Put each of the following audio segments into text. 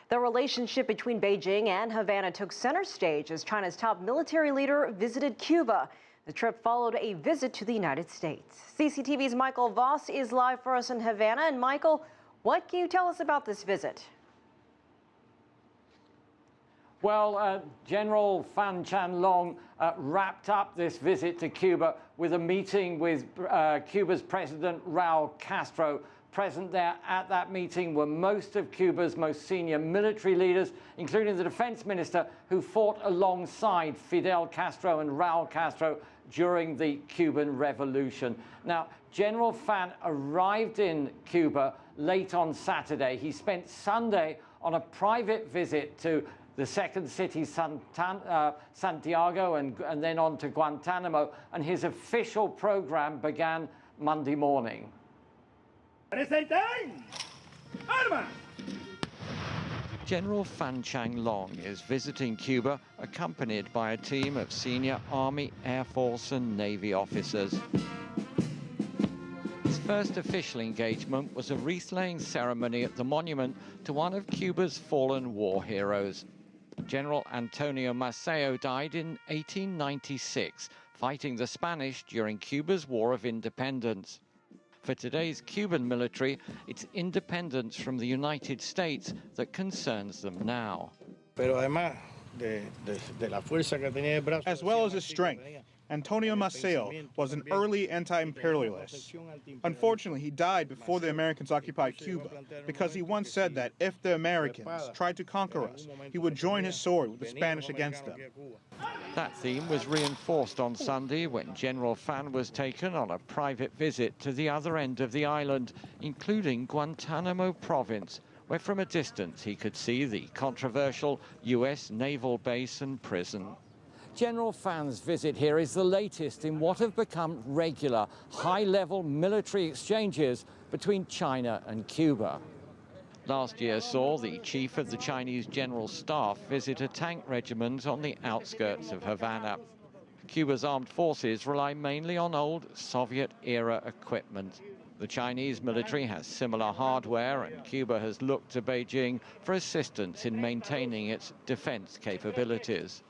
The relationship between Beijing and Havana took center stage as China's top military leader visited Cuba. The trip followed a visit to the United States. CCTV's Michael Voss is live for us in Havana. And Michael, what can you tell us about this visit? Well, General Fan Changlong wrapped up this visit to Cuba with a meeting with Cuba's President Raul Castro. Present there at that meeting were most of Cuba's most senior military leaders, including the defense minister who fought alongside Fidel Castro and Raul Castro during the Cuban Revolution. Now, General Fan arrived in Cuba late on Saturday. He spent Sunday on a private visit to the second city, Santiago, and then on to Guantanamo, and his official program began Monday morning. General Fan Changlong is visiting Cuba, accompanied by a team of senior Army, Air Force and Navy officers. His first official engagement was a wreath-laying ceremony at the monument to one of Cuba's fallen war heroes. General Antonio Maceo died in 1896, fighting the Spanish during Cuba's War of Independence. For today's Cuban military, it's independence from the United States that concerns them now. As well as his strength, Antonio Maceo was an early anti-imperialist. Unfortunately, he died before the Americans occupied Cuba because he once said that if the Americans tried to conquer us, he would join his sword with the Spanish against them. That theme was reinforced on Sunday when General Fan was taken on a private visit to the other end of the island, including Guantanamo province, where from a distance he could see the controversial U.S. naval base and prison. General Fan's visit here is the latest in what have become regular, high-level military exchanges between China and Cuba. Last year saw the chief of the Chinese General Staff visit a tank regiment on the outskirts of Havana. Cuba's armed forces rely mainly on old Soviet-era equipment. The Chinese military has similar hardware, and Cuba has looked to Beijing for assistance in maintaining its defense capabilities.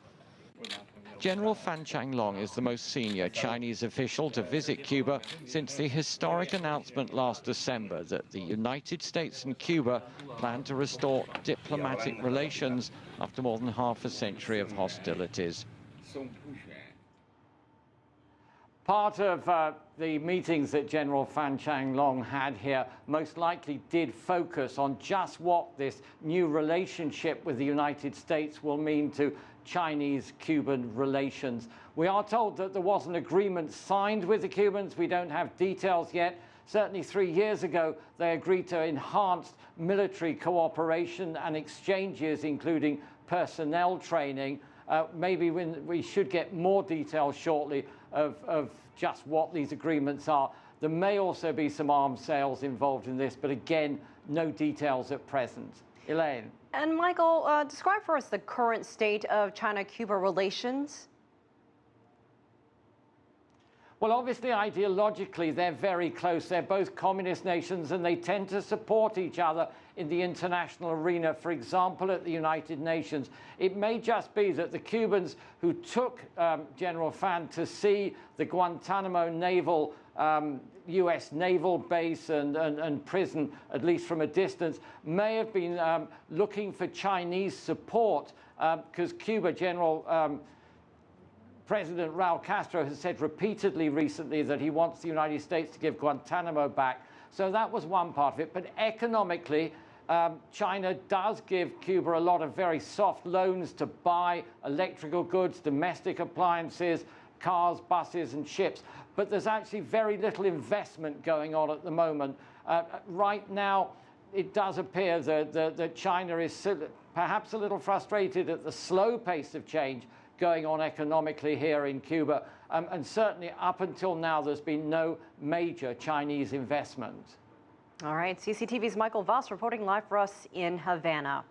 General Fan Changlong is the most senior Chinese official to visit Cuba since the historic announcement last December that the United States and Cuba plan to restore diplomatic relations after more than half a century of hostilities. Part of the meetings that General Fan Changlong had here most likely did focus on just what this new relationship with the United States will mean to Chinese-Cuban relations. We are told that there was an agreement signed with the Cubans. We don't have details yet. Certainly 3 years ago, they agreed to enhanced military cooperation and exchanges, including personnel training. Maybe we should get more details shortly of just what these agreements are. There may also be some arms sales involved in this, but again, no details at present. Elaine. And Michael, describe for us the current state of China-Cuba relations. Well, obviously, ideologically, they're very close. They're both communist nations, and they tend to support each other in the international arena, for example, at the United Nations. It may just be that the Cubans who took General Fan to see the Guantanamo naval U.S. naval base and prison, at least from a distance, may have been looking for Chinese support because Cuba President Raul Castro has said repeatedly recently that he wants the United States to give Guantanamo back. So that was one part of it. But economically, China does give Cuba a lot of very soft loans to buy electrical goods, domestic appliances, cars, buses and ships. But there's actually very little investment going on at the moment. Right now, it does appear that China is perhaps a little frustrated at the slow pace of change going on economically here in Cuba. And certainly up until now, there's been no major Chinese investment. All right, CCTV's Michael Voss reporting live for us in Havana.